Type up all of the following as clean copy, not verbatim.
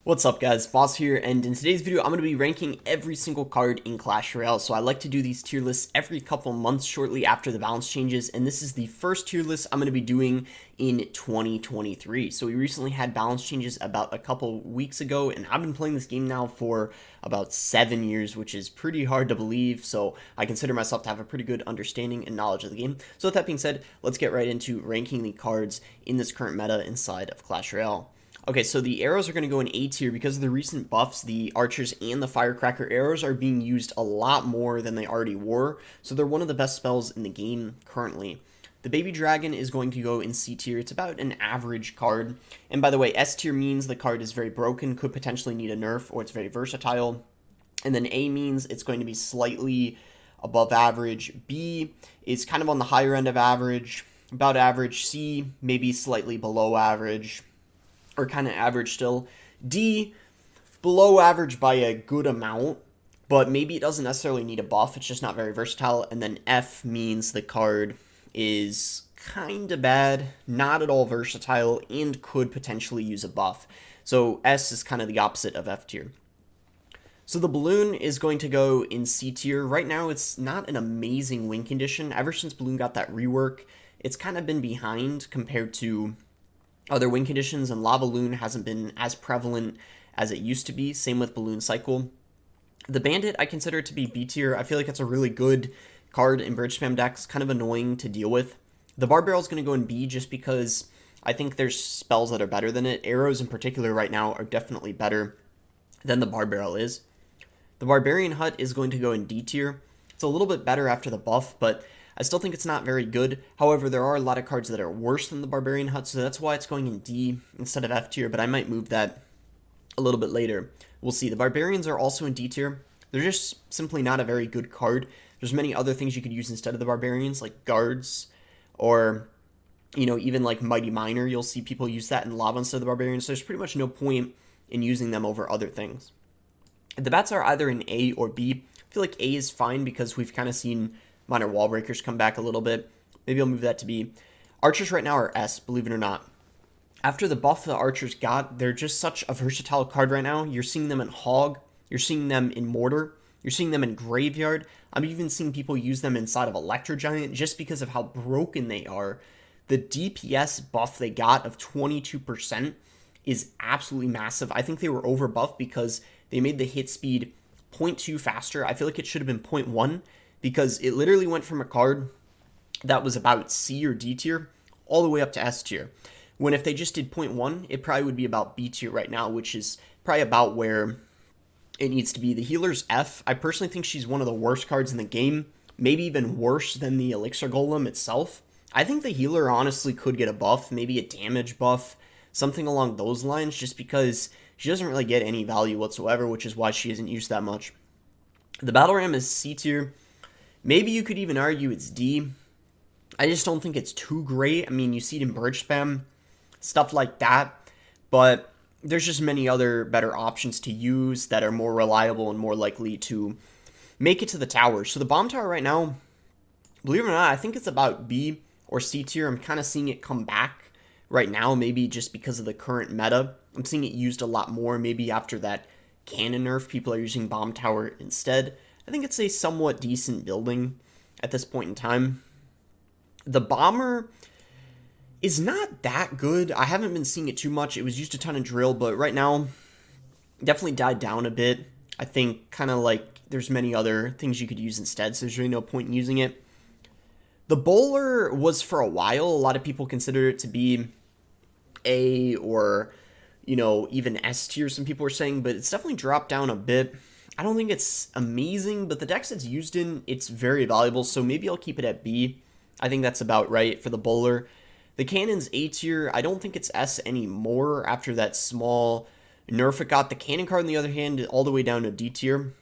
What's up guys, Boss here, and in today's video I'm going to be ranking every single card in Clash Royale. So I like to do these tier lists every couple months shortly after the balance changes, and this is the first tier list I'm going to be doing in 2023. So we recently had balance changes about a couple weeks ago, and I've been playing this game now for about 7 years, which is pretty hard to believe, so I consider myself to have a pretty good understanding and knowledge of the game. So with that being said, let's get right into ranking the cards in this current meta inside of Clash Royale. Okay, so the arrows are going to go in A tier because of the recent buffs. The archers and the firecracker arrows are being used a lot more than they already were, so they're one of the best spells in the game currently. The baby dragon is going to go in C tier. It's about an average card. And by the way, S tier means the card is very broken, could potentially need a nerf, or it's very versatile. And then A means it's going to be slightly above average. B is kind of on the higher end of average, about average. C, maybe slightly below average, or kind of average still. D, below average by a good amount, but maybe it doesn't necessarily need a buff, it's just not very versatile. And then F means the card is kind of bad, not at all versatile, and could potentially use a buff. So S is kind of the opposite of F tier. So the balloon is going to go in C tier. Right now it's not an amazing win condition. Ever since balloon got that rework, it's kind of been behind compared to other win conditions, and Lava Loon hasn't been as prevalent as it used to be. Same with Balloon Cycle. The Bandit, I consider it to be B tier. I feel like it's a really good card in bridge spam decks, kind of annoying to deal with. The Bar Barrel is going to go in B just because I think there's spells that are better than it. Arrows in particular right now are definitely better than the Bar Barrel is. The Barbarian Hut is going to go in D tier. It's a little bit better after the buff, but I still think it's not very good. However, there are a lot of cards that are worse than the Barbarian Hut, so that's why it's going in D instead of F tier, but I might move that a little bit later. We'll see. The Barbarians are also in D tier. They're just simply not a very good card. There's many other things you could use instead of the Barbarians, like guards, or, even like Mighty Miner. You'll see people use that in Lava instead of the Barbarians, so there's pretty much no point in using them over other things. The bats are either in A or B. I feel like A is fine because we've kind of seen Minor Wall Breakers come back a little bit. Maybe I'll move that to B. Archers right now are S, believe it or not. After the buff the Archers got, they're just such a versatile card right now. You're seeing them in Hog. You're seeing them in Mortar. You're seeing them in Graveyard. I'm even seeing people use them inside of Electro Giant just because of how broken they are. The DPS buff they got of 22% is absolutely massive. I think they were over buffed because they made the hit speed 0.2 faster. I feel like it should have been 0.1. because it literally went from a card that was about C or D tier all the way up to S tier. When if they just did 0.1, it probably would be about B tier right now, which is probably about where it needs to be. The healer's F. I personally think she's one of the worst cards in the game, maybe even worse than the Elixir Golem itself. I think the healer honestly could get a buff, maybe a damage buff, something along those lines, just because she doesn't really get any value whatsoever, which is why she isn't used that much. The Battle Ram is C tier. Maybe you could even argue it's D. I just don't think it's too great. I mean, you see it in Birch Spam, stuff like that, but there's just many other better options to use that are more reliable and more likely to make it to the tower. So the Bomb Tower right now, believe it or not, I think it's about B or C tier. I'm kind of seeing it come back right now, maybe just because of the current meta. I'm seeing it used a lot more. Maybe after that cannon nerf, people are using Bomb Tower instead. I think it's a somewhat decent building at this point in time. The Bomber is not that good. I haven't been seeing it too much. It was used a ton in Drill, but right now, definitely died down a bit. I think kind of like there's many other things you could use instead, so there's really no point in using it. The Bowler was for a while. A lot of people consider it to be A or, even S tier, some people were saying, but it's definitely dropped down a bit. I don't think it's amazing, but the decks it's used in, it's very valuable, so maybe I'll keep it at B. I think that's about right for the Bowler. The Cannon's A tier. I don't think it's S anymore after that small nerf it got. The Cannon card, on the other hand, all the way down to D tier,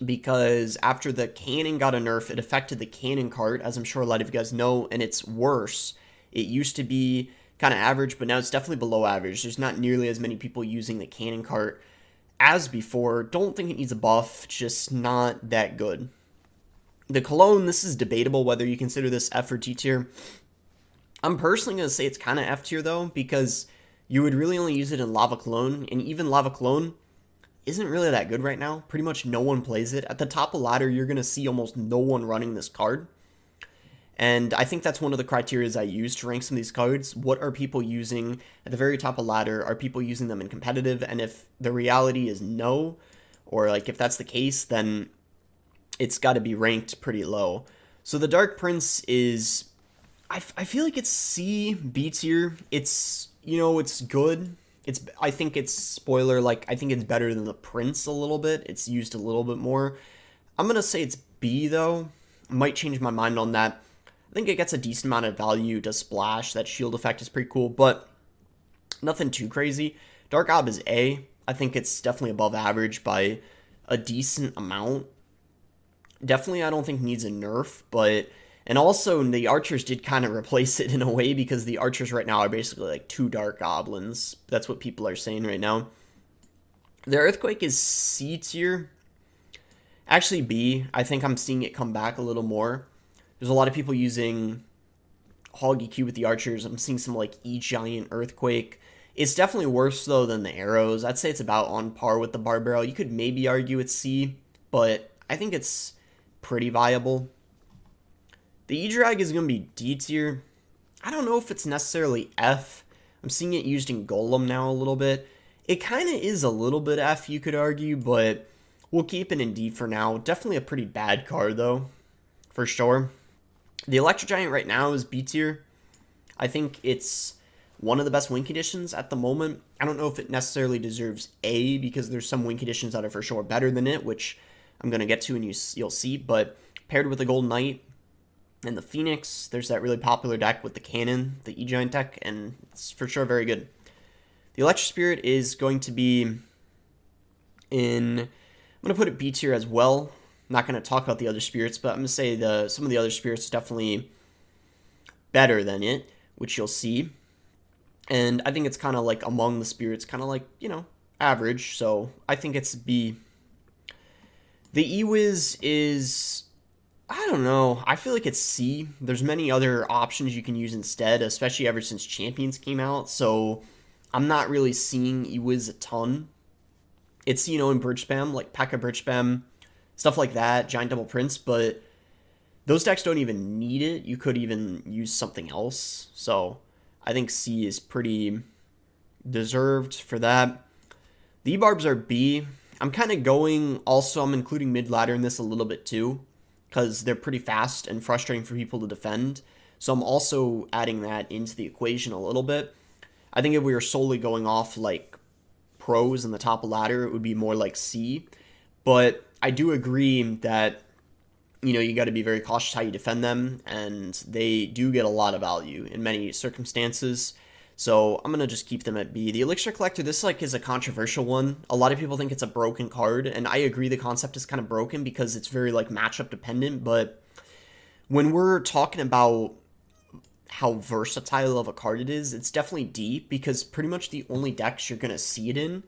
because after the Cannon got a nerf, it affected the Cannon card, as I'm sure a lot of you guys know, and it's worse. It used to be kind of average, but now it's definitely below average. There's not nearly as many people using the Cannon card as before. Don't think it needs a buff, just not that good. The Cologne, this is debatable whether you consider this F or G tier. I'm personally going to say it's kind of F tier though, because you would really only use it in Lava Clone, and even Lava Clone isn't really that good right now. Pretty much no one plays it. At the top of ladder, you're going to see almost no one running this card. And I think that's one of the criteria I use to rank some of these cards. What are people using at the very top of ladder? Are people using them in competitive? And if the reality is no, or like if that's the case, then it's got to be ranked pretty low. So the Dark Prince is, I feel like it's C, B tier. It's, you know, it's good. I think it's, spoiler, like, I think it's better than the Prince a little bit. It's used a little bit more. I'm going to say it's B, though. Might change my mind on that. I think it gets a decent amount of value, does splash. That shield effect is pretty cool, but nothing too crazy. Dark Ob is A. I think it's definitely above average by a decent amount. Definitely, I don't think needs a nerf, but... And also, the archers did kind of replace it in a way, because the archers right now are basically like 2 dark goblins. That's what people are saying right now. The Earthquake is C tier. Actually, B. I think I'm seeing it come back a little more. There's a lot of people using Hog EQ with the archers. I'm seeing some like E-Giant Earthquake. It's definitely worse, though, than the arrows. I'd say it's about on par with the Barbaro. You could maybe argue it's C, but I think it's pretty viable. The E-Drag is going to be D tier. I don't know if it's necessarily F. I'm seeing it used in Golem now a little bit. It kind of is a little bit F, you could argue, but we'll keep it in D for now. Definitely a pretty bad card, though, for sure. The Electro Giant right now is B tier. I think it's one of the best win conditions at the moment. I don't know if it necessarily deserves A, because there's some win conditions that are for sure better than it, which I'm going to get to and you'll see, but paired with the Golden Knight and the Phoenix, there's that really popular deck with the Cannon, the E-Giant deck, and it's for sure very good. The Electro Spirit is going to be in... I'm going to put it B tier as well. I'm not going to talk about the other spirits, but I'm going to say some of the other spirits are definitely better than it, which you'll see. And I think it's kind of like among the spirits, kind of like, you know, average, so I think it's B. The E-Wiz is... I don't know. I feel like it's C. There's many other options you can use instead, especially ever since Champions came out. So I'm not really seeing E-Wiz a ton. It's, you know, in Bridge Spam, like P.E.K.K.A. Bridge Spam, stuff like that, Giant Double Prince, but those decks don't even need it. You could even use something else. So I think C is pretty deserved for that. The E-Barbs are B. I'm kind of going, also, I'm including mid-ladder in this a little bit too, because they're pretty fast and frustrating for people to defend. So I'm also adding that into the equation a little bit. I think if we were solely going off like pros in the top of ladder, it would be more like C. But I do agree that, you know, you got to be very cautious how you defend them, and they do get a lot of value in many circumstances. So I'm going to just keep them at B. The Elixir Collector, this like is a controversial one. A lot of people think it's a broken card, and I agree the concept is kind of broken because it's very like matchup dependent, but when we're talking about how versatile of a card it is, it's definitely D, because pretty much the only decks you're going to see it in,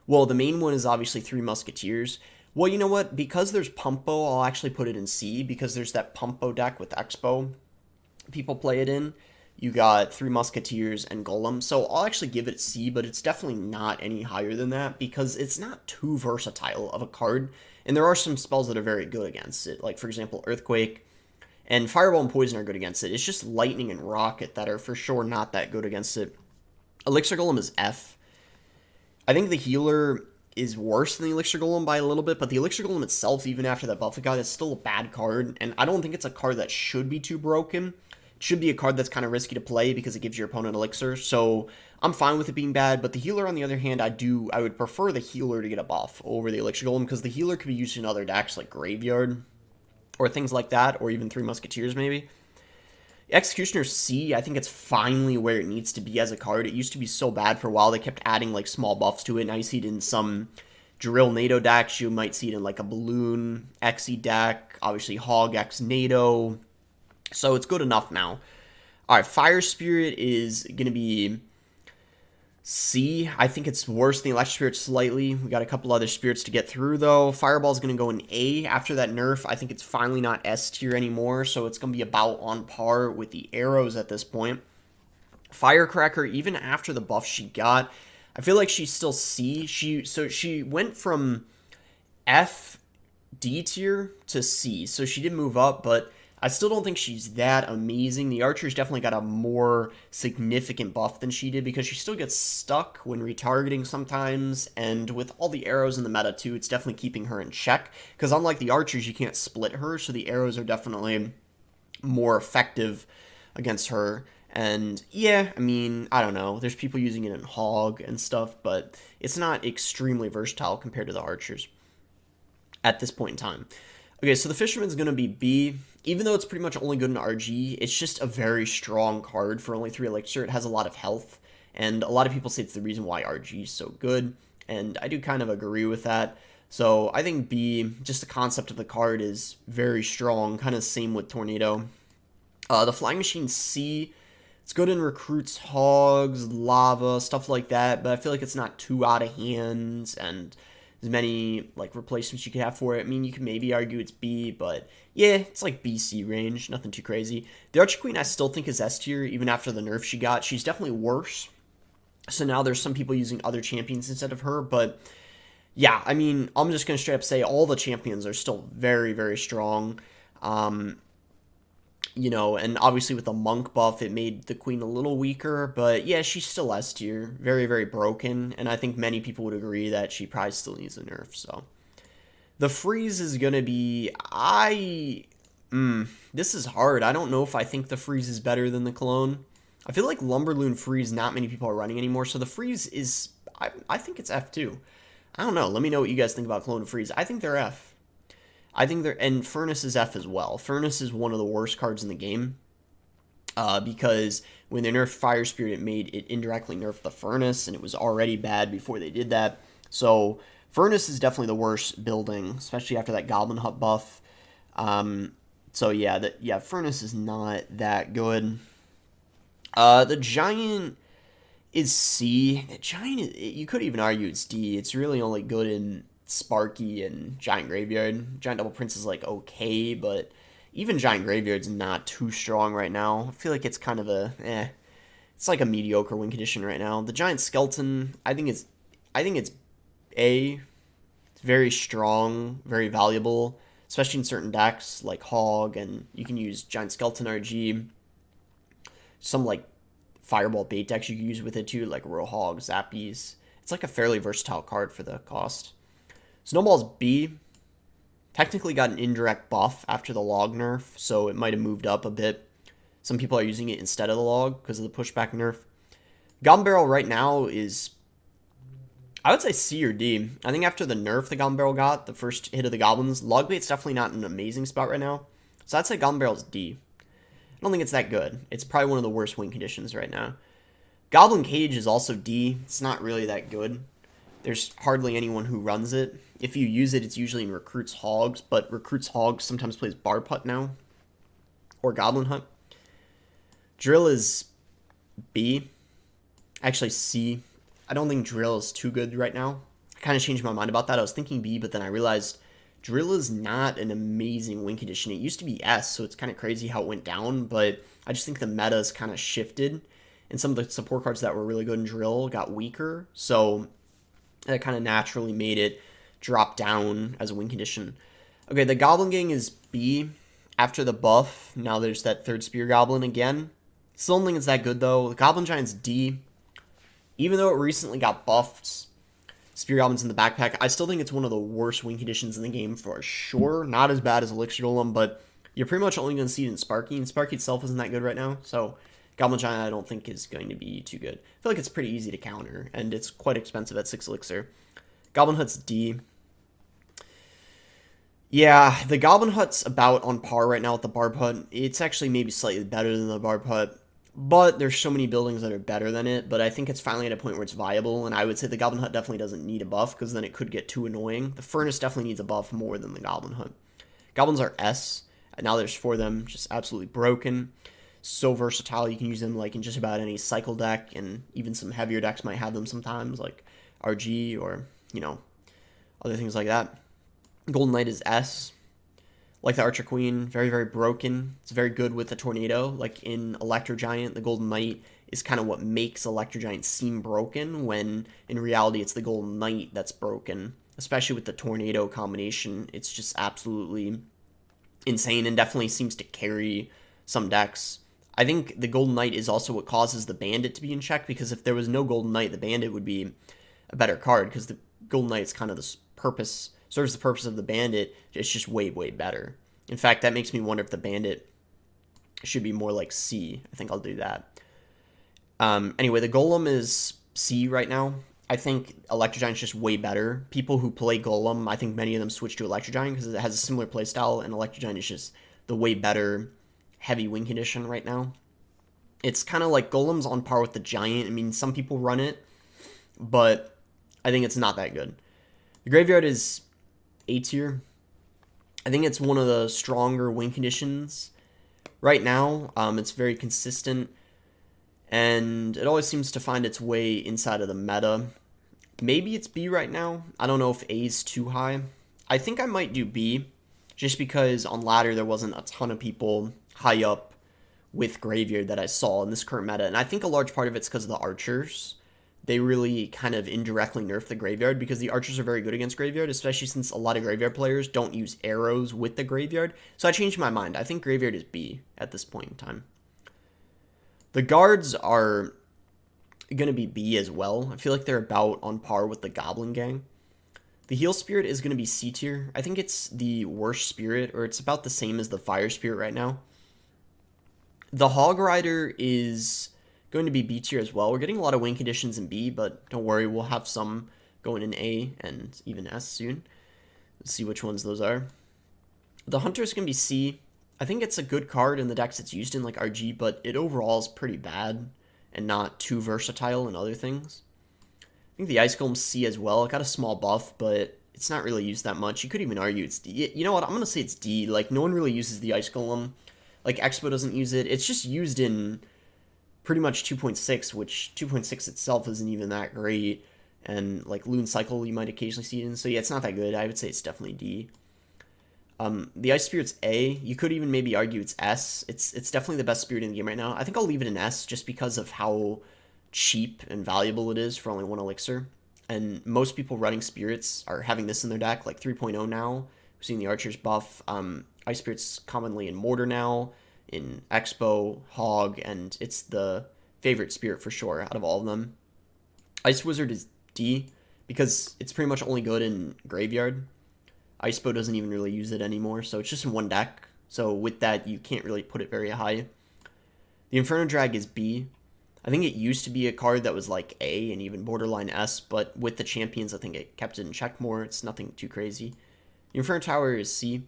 well, the main one is obviously Three Musketeers. Well, you know what? Because there's Pumpo, I'll actually put it in C, because there's that Pumpo deck with Expo people play it in. You got Three Musketeers and Golem, so I'll actually give it C, but it's definitely not any higher than that, because it's not too versatile of a card, and there are some spells that are very good against it, like, for example, Earthquake, and Fireball and Poison are good against it. It's just Lightning and Rocket that are for sure not that good against it. Elixir Golem is F. I think the Healer is worse than the Elixir Golem by a little bit, but the Elixir Golem itself, even after that buff it got, is still a bad card, and I don't think it's a card that should be too broken. Should be a card that's kind of risky to play because it gives your opponent elixir, so I'm fine with it being bad. But the Healer, on the other hand, I would prefer the Healer to get a buff over the Elixir Golem, because the Healer could be used in other decks like Graveyard or things like that, or even Three Musketeers maybe. Executioner C, I think it's finally where it needs to be as a card. It used to be so bad for a while. They kept adding like small buffs to it. Now you see it in some Drill NATO decks. You might see it in like a Balloon Xe deck, obviously Hog X NATO. So it's good enough now. Alright, Fire Spirit is going to be C. I think it's worse than the Electric Spirit slightly. We got a couple other spirits to get through, though. Fireball is going to go in A. After that nerf, I think it's finally not S tier anymore, so it's going to be about on par with the arrows at this point. Firecracker, even after the buff she got, I feel like she's still C. She went from F D tier to C, so she did move up, but I still don't think she's that amazing. The Archer's definitely got a more significant buff than she did because she still gets stuck when retargeting sometimes, and with all the arrows in the meta too, it's definitely keeping her in check, because unlike the Archers, you can't split her, so the arrows are definitely more effective against her. And yeah, I mean, I don't know. There's people using it in Hog and stuff, but it's not extremely versatile compared to the Archers at this point in time. Okay, so the Fisherman's going to be B. Even though it's pretty much only good in RG, it's just a very strong card for only 3 Elixir. It has a lot of health, and a lot of people say it's the reason why RG is so good, and I do kind of agree with that. So I think B, just the concept of the card is very strong, kind of same with Tornado. The Flying Machine C, it's good in Recruits, Hogs, Lava, stuff like that, but I feel like it's not too out of hand, and as many like replacements you could have for it. I mean, you could maybe argue it's B, but yeah, it's like BC range, nothing too crazy. The Archer Queen I still think is S tier, even after the nerf she got. She's definitely worse. So now there's some people using other champions instead of her, but yeah, I mean, I'm just going to straight up say all the champions are still very, very strong. You know, and obviously with the monk buff, it made the queen a little weaker, but yeah, she's still S tier, very, very broken, and I think many people would agree that she probably still needs a nerf, so. The freeze is gonna be, this is hard. I don't know if I think the freeze is better than the cologne. I feel like Lumberloon freeze, not many people are running anymore, so the freeze is, I think it's F2. I don't know, let me know what you guys think about cologne and freeze. I think they're F. I think they're, and Furnace is F as well. Furnace is one of the worst cards in the game, because when they nerfed Fire Spirit, it indirectly nerfed the Furnace, and it was already bad before they did that. So Furnace is definitely the worst building, especially after that Goblin Hut buff. So yeah, Furnace is not that good. The Giant is C. The Giant, you could even argue it's D. It's really only good in Sparky and Giant Graveyard. Giant Double Prince is like okay, but even Giant Graveyard's not too strong right now. I feel like it's kind of it's like a mediocre win condition right now. The Giant Skeleton, I think it's A. It's very strong, very valuable, especially in certain decks like Hog, and you can use Giant Skeleton RG. Some like Fireball bait decks you can use with it too, like Royal Hog, Zappies. It's like a fairly versatile card for the cost. Snowball's B. Technically got an indirect buff after the log nerf, so it might have moved up a bit. Some people are using it instead of the log because of the pushback nerf. Goblin Barrel right now is, I would say C or D. I think after the nerf the Goblin Barrel got, the first hit of the Goblins, Log Bait's definitely not an amazing spot right now. So I'd say Goblin Barrel's D. I don't think it's that good. It's probably one of the worst win conditions right now. Goblin Cage is also D. It's not really that good. There's hardly anyone who runs it. If you use it, it's usually in Recruits Hogs, but Recruits Hogs sometimes plays Barb Hut now, or Goblin Hut. Drill is B. Actually, C. I don't think Drill is too good right now. I kind of changed my mind about that. I was thinking B, but then I realized Drill is not an amazing win condition. It used to be S, so it's kind of crazy how it went down, but I just think the meta's kind of shifted, and some of the support cards that were really good in Drill got weaker, so that kind of naturally made it drop down as a win condition. Okay, the Goblin Gang is B after the buff. Now there's that third Spear Goblin again. Still don't think it's that good, though. The Goblin Giant's D. Even though it recently got buffed, Spear Goblins in the backpack, I still think it's one of the worst win conditions in the game for sure. Not as bad as Elixir Golem, but you're pretty much only going to see it in Sparky, and Sparky itself isn't that good right now, so Goblin Giant I don't think is going to be too good. I feel like it's pretty easy to counter, and it's quite expensive at 6 Elixir. Goblin Hut's D. Yeah, the Goblin Hut's about on par right now with the Barb Hut. It's actually maybe slightly better than the Barb Hut, but there's so many buildings that are better than it, but I think it's finally at a point where it's viable, and I would say the Goblin Hut definitely doesn't need a buff, because then it could get too annoying. The Furnace definitely needs a buff more than the Goblin Hut. Goblins are S, and now there's 4 of them, just absolutely broken. So versatile, you can use them like in just about any cycle deck, and even some heavier decks might have them sometimes, like RG or, you know, other things like that. Golden Knight is S. Like the Archer Queen, very, very broken. It's very good with the Tornado. Like in Electro Giant, the Golden Knight is kind of what makes Electro Giant seem broken, when in reality it's the Golden Knight that's broken. Especially with the Tornado combination, it's just absolutely insane and definitely seems to carry some decks. I think the Golden Knight is also what causes the Bandit to be in check, because if there was no Golden Knight, the Bandit would be a better card, because the Golden Knight is kind of the purpose, serves the purpose of the Bandit. It's just way, way better. In fact, that makes me wonder if the Bandit should be more like C. I think I'll do that. Anyway, the Golem is C right now. I think Electro Giant's just way better. People who play Golem, I think many of them switch to Electro Giant because it has a similar playstyle, and Electro Giant is just the way better heavy win condition right now. It's kind of like Golem's on par with the Giant. I mean, some people run it, but I think it's not that good. The Graveyard is A tier. I think it's one of the stronger win conditions right now. It's very consistent, and it always seems to find its way inside of the meta. Maybe it's B right now. I don't know if A is too high. I think I might do B, just because on ladder there wasn't a ton of people high up with Graveyard that I saw in this current meta, and I think a large part of it's because of the Archers. They really kind of indirectly nerfed the Graveyard, because the Archers are very good against Graveyard, especially since a lot of Graveyard players don't use arrows with the Graveyard. So I changed my mind. I think Graveyard is B at this point in time. The Guards are going to be B as well. I feel like they're about on par with the Goblin Gang. The Heal Spirit is going to be C tier. I think it's the worst spirit, or it's about the same as the Fire Spirit right now. The Hog Rider is going to be B tier as well. We're getting a lot of win conditions in B, but don't worry, we'll have some going in A and even S soon. Let's see which ones those are. The Hunter is going to be C. I think it's a good card in the decks it's used in, like RG, but it overall is pretty bad and not too versatile in other things. I think the Ice Golem's C as well. It got a small buff, but it's not really used that much. You could even argue it's D. You know what? I'm going to say it's D. Like, no one really uses the Ice Golem. Like, Expo doesn't use it. It's just used in pretty much 2.6, which 2.6 itself isn't even that great. And, like, Loon Cycle you might occasionally see it in. So, yeah, it's not that good. I would say it's definitely D. The Ice Spirit's A. You could even maybe argue it's S. It's definitely the best spirit in the game right now. I think I'll leave it in S just because of how cheap and valuable it is for only one elixir. And most people running spirits are having this in their deck, like 3.0 now. We've seen the Archer's buff. Ice Spirit's commonly in Mortar now, in Expo, Hog, and it's the favorite spirit for sure out of all of them. Ice Wizard is D because it's pretty much only good in Graveyard. Icepo doesn't even really use it anymore, so it's just in one deck. So with that, you can't really put it very high. The Inferno Drag is B. I think it used to be a card that was like A and even borderline S, but with the champions, I think it kept it in check more. It's nothing too crazy. The Inferno Tower is C.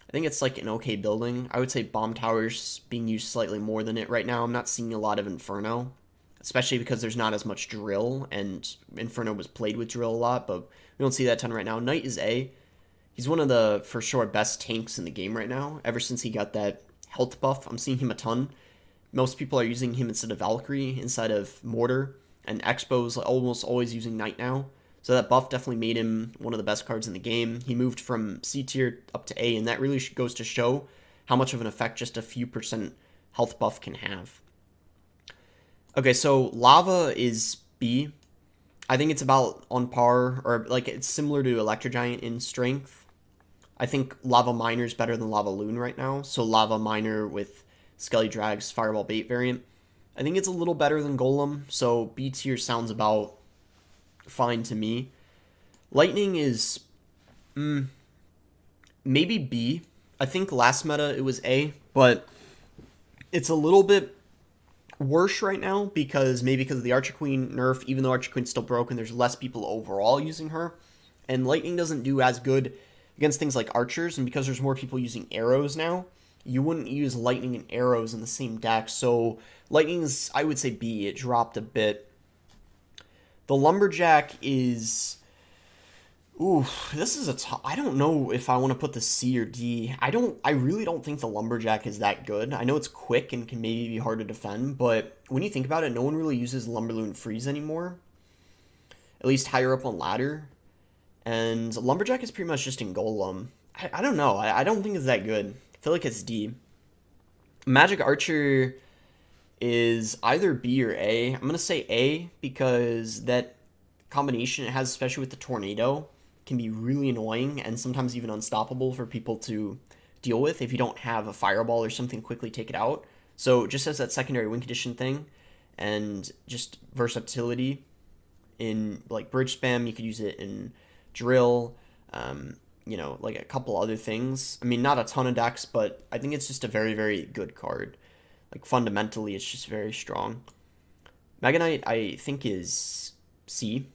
I think it's like an okay building. I would say Bomb Tower's being used slightly more than it right now. I'm not seeing a lot of Inferno, especially because there's not as much Drill, and Inferno was played with Drill a lot, but we don't see that ton right now. Knight is A. He's one of the, for sure, best tanks in the game right now. Ever since he got that health buff, I'm seeing him a ton. Most people are using him instead of Valkyrie, inside of Mortar, and Expo's almost always using Knight now. So that buff definitely made him one of the best cards in the game. He moved from C tier up to A, and that really goes to show how much of an effect just a few % health buff can have. Okay, so Lava is B. I think it's about on par, or like it's similar to Electro Giant in strength. I think Lava Miner is better than Lava Loon right now. So Lava Miner with Skelly Drag's Fireball Bait variant. I think it's a little better than Golem, so B tier sounds about fine to me. Lightning is maybe B. I think last meta it was A, but it's a little bit worse right now because of the Archer Queen nerf. Even though Archer Queen's still broken, there's less people overall using her, and Lightning doesn't do as good against things like Archers, and because there's more people using arrows now, you wouldn't use Lightning and arrows in the same deck. So Lightning's, I would say B. It dropped a bit. The Lumberjack is... Ooh, this is I don't know if I want to put the C or D. I really don't think the Lumberjack is that good. I know it's quick and can maybe be hard to defend, but when you think about it, no one really uses Lumberloon Freeze anymore. At least higher up on ladder. And Lumberjack is pretty much just in Golem. I don't know. I don't think it's that good. I feel like it's D. Magic Archer is either B or A. I'm going to say A because that combination it has, especially with the tornado, can be really annoying and sometimes even unstoppable for people to deal with if you don't have a fireball or something to quickly take it out. So just as that secondary win condition thing and just versatility in like bridge spam, you could use it in drill, like a couple other things. I mean, not a ton of decks, but I think it's just a very, very good card. Like fundamentally, it's just very strong. Mega Knight, I think, is C.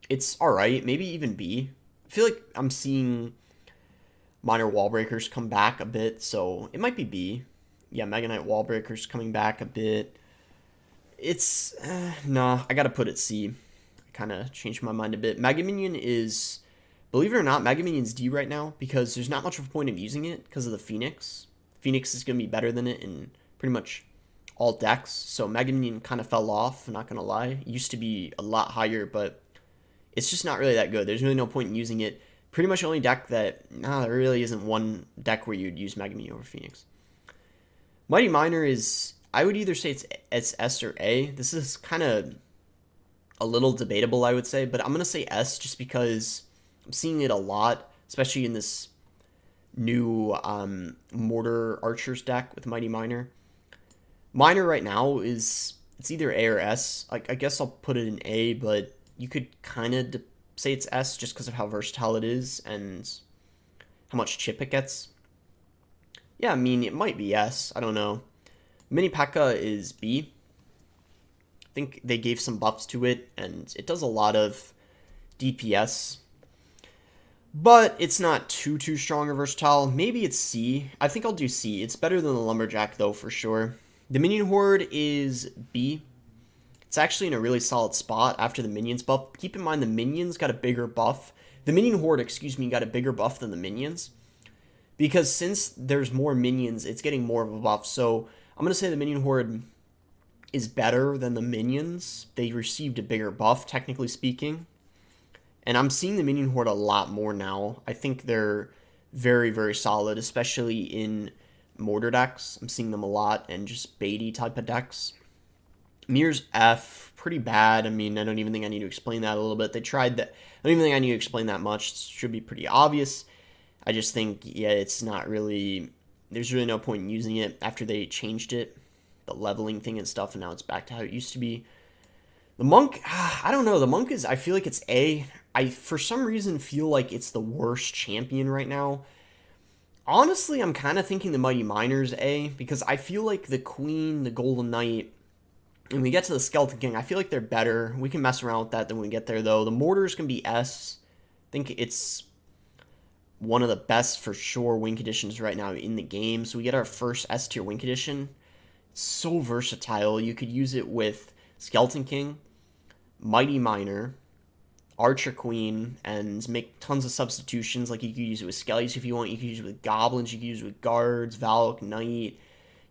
It's alright, maybe even B. I feel like I'm seeing minor wall breakers come back a bit, so it might be B. Yeah, Mega Knight wall breakers coming back a bit. It's, nah, I gotta put it C. I kind of changed my mind a bit. Mega Minion is, believe it or not, Mega Minion's D right now because there's not much of a point of using it because of the Phoenix. Phoenix is going to be better than it in pretty much all decks, so Mega Minion kind of fell off, I'm not going to lie. It used to be a lot higher, but it's just not really that good. There's really no point in using it. Pretty much the only deck that, there really isn't one deck where you'd use Mega Minion over Phoenix. Mighty Miner is, I would either say it's S or A. This is kind of a little debatable, I would say, but I'm going to say S just because I'm seeing it a lot, especially in this new Mortar Archers deck with Mighty Miner. Miner right now it's either A or S. Like, I guess I'll put it in A, but you could kind of say it's S just because of how versatile it is and how much chip it gets. Yeah, I mean, it might be S. I don't know. Mini P.E.K.K.A. is B. I think they gave some buffs to it, and it does a lot of DPS. But it's not too strong or versatile. Maybe it's C. I think I'll do C. It's better than the Lumberjack, though, for sure. The Minion Horde is B. It's actually in a really solid spot after the Minions buff. Keep in mind the Minions got a bigger buff. The Minion Horde, got a bigger buff than the Minions. Because since there's more Minions, it's getting more of a buff. So I'm going to say the Minion Horde is better than the Minions. They received a bigger buff, technically speaking. And I'm seeing the Minion Horde a lot more now. I think they're very, very solid, especially in Mortar decks. I'm seeing them a lot, and just baity type of decks. Mirror's F, pretty bad. I mean, I don't even think I need to explain that a little bit. They tried that. I don't even think I need to explain that much. It should be pretty obvious. I just think, yeah, it's not really, there's really no point in using it after they changed it, the leveling thing and stuff, and now it's back to how it used to be. The Monk, I don't know. The Monk is, I feel like it's A. I, for some reason, feel like it's the worst champion right now. Honestly, I'm kind of thinking the Mighty Miner's A, because I feel like the Queen, the Golden Knight, when we get to the Skeleton King, I feel like they're better. We can mess around with that when we get there, though. The Mortars can be S. I think it's one of the best, for sure, win conditions right now in the game. So we get our first S-tier win condition. It's so versatile. You could use it with Skeleton King, Mighty Miner, Archer Queen, and make tons of substitutions. Like, you could use it with Skellies if you want. You could use it with Goblins. You could use it with Guards, Valak, Knight.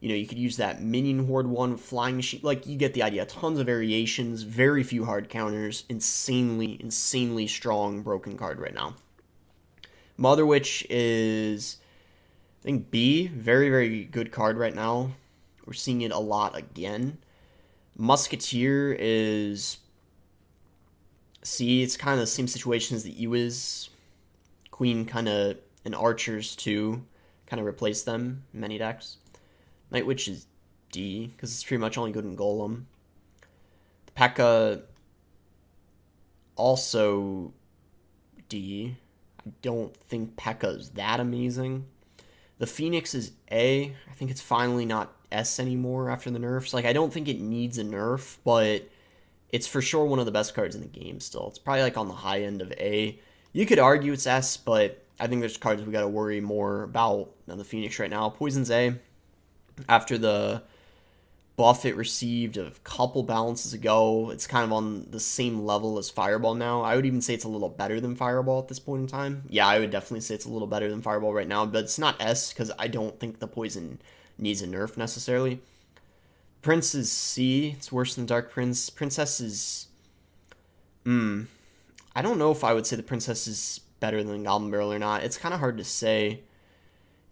You know, you could use that Minion Horde one, Flying Machine. Like, you get the idea. Tons of variations, very few hard counters. Insanely strong broken card right now. Mother Witch is, I think, B. Very, very good card right now. We're seeing it a lot again. Musketeer is C. It's kind of the same situation as the Ewiz. Queen kind of, and Archers too, kind of replace them in many decks. Night Witch is D, because it's pretty much only good in Golem. The P.E.K.K.A. also D. I don't think P.E.K.K.A. is that amazing. The Phoenix is A. I think it's finally not S anymore after the nerfs. Like, I don't think it needs a nerf, but it's for sure one of the best cards in the game still. It's probably like on the high end of A. You could argue it's S, but I think there's cards we got to worry more about than the Phoenix right now. Poison's A. After the buff it received a couple balances ago, it's kind of on the same level as Fireball now. I would even say it's a little better than Fireball at this point in time. Yeah, I would definitely say it's a little better than Fireball right now, but it's not S because I don't think the Poison needs a nerf necessarily. Prince is C. It's worse than Dark Prince. Princess is... I don't know if I would say the Princess is better than Goblin Barrel or not. It's kind of hard to say.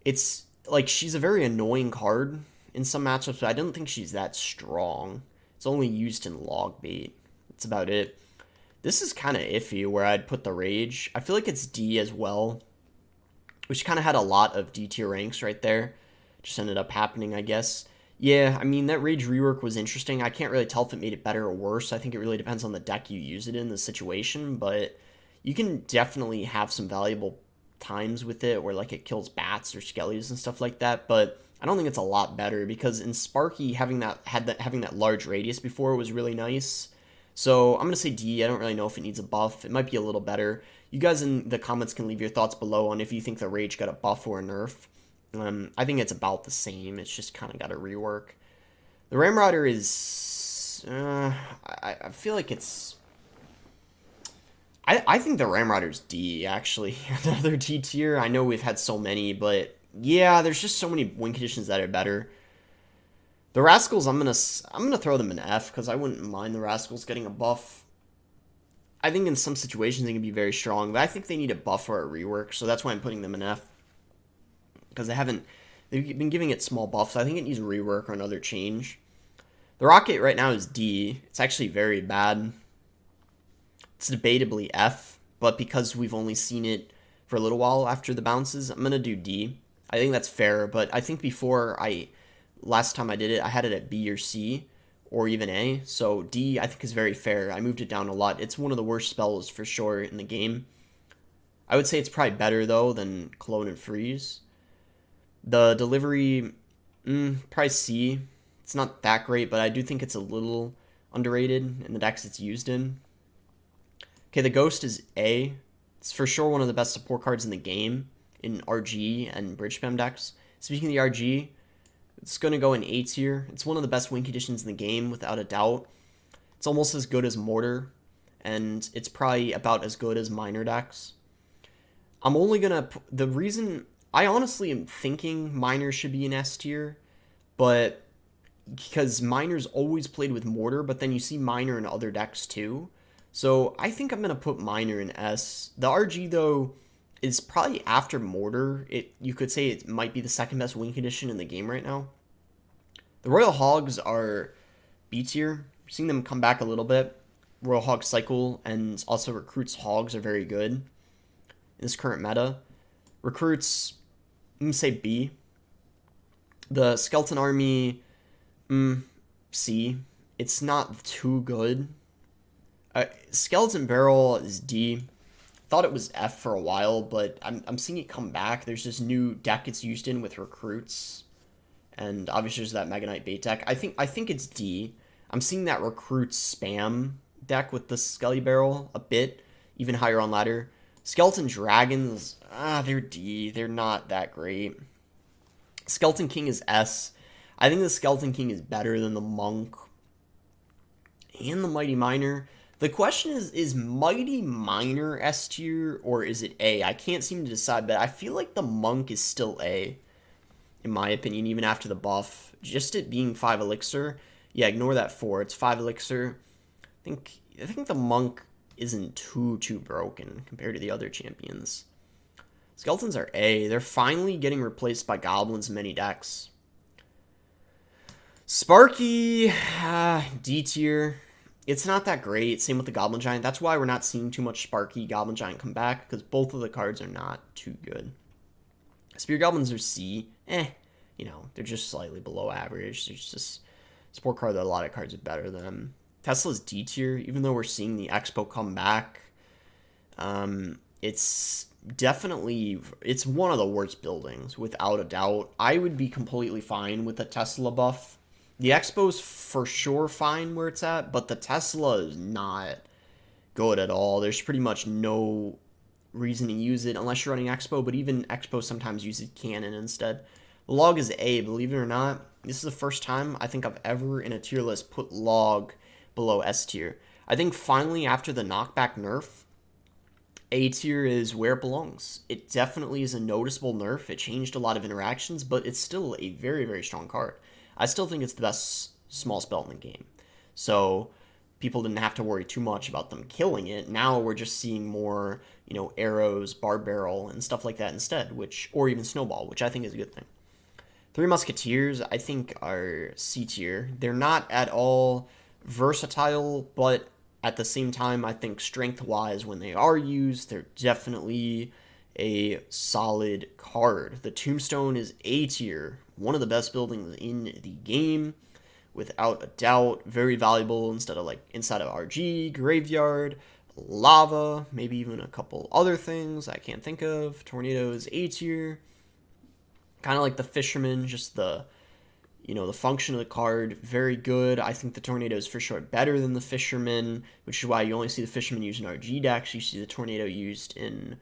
It's, like, she's a very annoying card. in some matchups, but I don't think she's that strong. It's only used in log bait. That's about it. This is kind of iffy where I'd put the Rage. I feel like it's D as well, which kind of had a lot of D tier ranks right there. Just ended up happening, I guess. Yeah, I mean, that Rage rework was interesting. I can't really tell if it made it better or worse. I think it really depends on the deck you use it in, the situation, but you can definitely have some valuable times with it where like it kills bats or skellies and stuff like that, but I don't think it's a lot better because in Sparky having that large radius before was really nice. So I'm gonna say D. I don't really know if it needs a buff. It might be a little better. You guys in the comments can leave your thoughts below on if you think the Rage got a buff or a nerf. I think it's about the same. It's just kind of got a rework. The Ramrodder is... I feel like it's... I think the Ramrodder's D, actually. Another D tier. I know we've had so many, but yeah, there's just so many win conditions that are better. The Rascals, I'm gonna throw them in F, because I wouldn't mind the Rascals getting a buff. I think in some situations they can be very strong, but I think they need a buff or a rework, so that's why I'm putting them in F. Because they've been giving it small buffs. I think it needs a rework or another change. The Rocket right now is D. It's actually very bad. It's debatably F, but because we've only seen it for a little while after the bounces, I'm going to do D. I think that's fair, but I think last time I did it, I had it at B or C, or even A, so D I think is very fair. I moved it down a lot. It's one of the worst spells for sure in the game. I would say it's probably better, though, than Clone and Freeze. The delivery, probably C. It's not that great, but I do think it's a little underrated in the decks it's used in. Okay, the Ghost is A. It's for sure one of the best support cards in the game in RG and Bridge Spam decks. Speaking of the RG, it's going to go in A tier. It's one of the best win conditions in the game, without a doubt. It's almost as good as Mortar, and it's probably about as good as Miner decks. I'm only going to... The reason... I honestly am thinking Miner should be in S tier, but... Because Miner's always played with Mortar, but then you see Miner in other decks too. So I think I'm going to put Miner in S. The RG, though, is probably after Mortar. You could say it might be the second best win condition in the game right now. The Royal Hogs are B tier. We're seeing them come back a little bit. Royal Hog Cycle and also Recruits Hogs are very good in this current meta. Recruits, I'm going to say B. The Skeleton Army, C. It's not too good. Skeleton Barrel is D. Thought it was F for a while, but I'm seeing it come back. There's this new deck it's used in with Recruits, and obviously there's that Mega Knight bait deck. I think it's D. I'm seeing that Recruits spam deck with the Skelly Barrel a bit, even higher on ladder. Skeleton Dragons, they're D. They're not that great. Skeleton King is S. I think the Skeleton King is better than the Monk and the Mighty Miner. The question is Mighty Miner S tier or is it A? I can't seem to decide, but I feel like the Monk is still A, in my opinion, even after the buff. Just it being 5 elixir. Yeah, ignore that 4. It's 5 elixir. I think the Monk isn't too broken compared to the other champions. Skeletons are A. They're finally getting replaced by Goblins in many decks. Sparky, D tier. It's not that great. Same with the Goblin Giant. That's why we're not seeing too much Sparky Goblin Giant come back, because both of the cards are not too good. Spear Goblins are C. They're just slightly below average. There's just support card that a lot of cards are better than. Tesla's D tier, even though we're seeing the Expo come back. It's one of the worst buildings, without a doubt. I would be completely fine with the Tesla buff. The Expo's for sure fine where it's at, but the Tesla is not good at all. There's pretty much no reason to use it unless you're running Expo, but even Expo sometimes uses Cannon instead. The Log is A, believe it or not. This is the first time I think I've ever in a tier list put Log below S tier. I think finally after the knockback nerf, A tier is where it belongs. It definitely is a noticeable nerf. It changed a lot of interactions, but it's still a very, very strong card. I still think it's the best small spell in the game. So people didn't have to worry too much about them killing it. Now we're just seeing more, arrows, barb barrel, and stuff like that instead, or even snowball, which I think is a good thing. Three Musketeers, I think, are C tier. They're not at all versatile, but at the same time, I think strength-wise, when they are used, they're definitely a solid card. The Tombstone is A tier, one of the best buildings in the game, without a doubt. Very valuable inside of RG, Graveyard, Lava, maybe even a couple other things I can't think of. Tornado is A tier. Kind of like the Fisherman, just the function of the card, very good. I think the Tornado is for sure better than the Fisherman, which is why you only see the Fisherman used in RG decks. You see the Tornado used in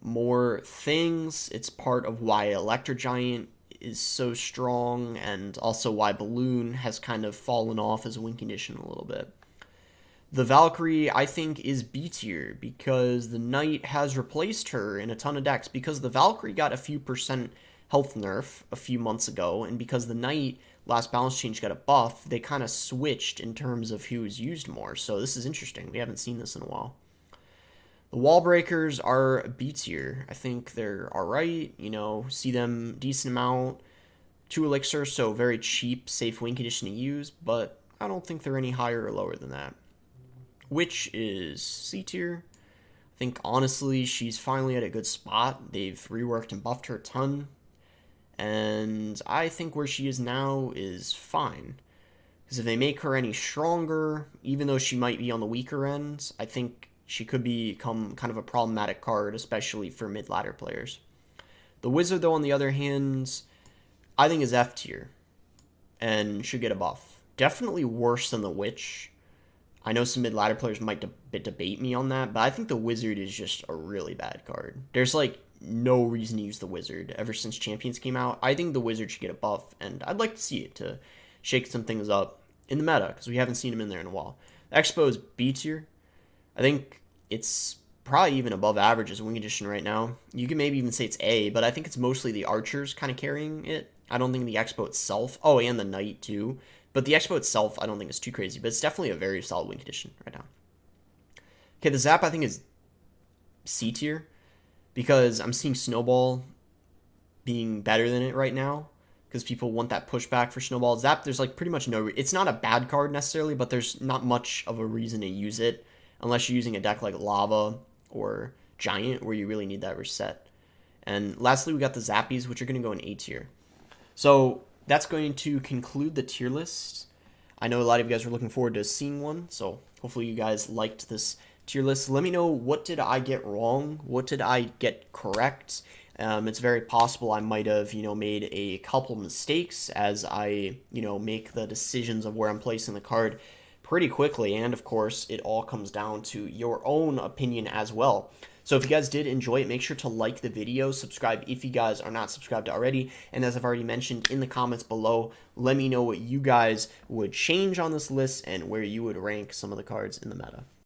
more things. It's part of why Electro Giant is so strong, and also why Balloon has kind of fallen off as a win condition a little bit. The Valkyrie, I think, is B tier because the Knight has replaced her in a ton of decks, because the Valkyrie got a few percent health nerf a few months ago, and because the Knight last balance change got a buff, they kind of switched in terms of who is used more. So this is interesting. We haven't seen this in a while. The Wall Breakers are B tier. I think they're alright, see them decent amount. 2 elixir, so very cheap, safe win condition to use, but I don't think they're any higher or lower than that. Witch is C tier. I think, honestly, she's finally at a good spot. They've reworked and buffed her a ton. And I think where she is now is fine. Because if they make her any stronger, even though she might be on the weaker end, I think she could become kind of a problematic card, especially for mid-ladder players. The Wizard, though, on the other hand, I think is F tier and should get a buff. Definitely worse than the Witch. I know some mid-ladder players might debate me on that, but I think the Wizard is just a really bad card. There's, no reason to use the Wizard ever since Champions came out. I think the Wizard should get a buff, and I'd like to see it to shake some things up in the meta, because we haven't seen him in there in a while. The Expo is B tier. I think it's probably even above average as a win condition right now. You can maybe even say it's A, but I think it's mostly the Archers kind of carrying it. I don't think the Expo itself, and the Knight too, but the Expo itself I don't think is too crazy, but it's definitely a very solid win condition right now. Okay, the Zap I think is C tier, because I'm seeing Snowball being better than it right now, because people want that pushback for Snowball. Zap, there's pretty much it's not a bad card necessarily, but there's not much of a reason to use it unless you're using a deck like Lava or Giant, where you really need that reset. And lastly, we got the Zappies, which are going to go in A tier. So that's going to conclude the tier list. I know a lot of you guys are looking forward to seeing one, so hopefully you guys liked this tier list. Let me know, what did I get wrong? What did I get correct? It's very possible I might have, made a couple mistakes as I, make the decisions of where I'm placing the card pretty quickly. And of course, it all comes down to your own opinion as well. So if you guys did enjoy it, make sure to like the video, subscribe if you guys are not subscribed already, and as I've already mentioned in the comments below, let me know what you guys would change on this list and where you would rank some of the cards in the meta.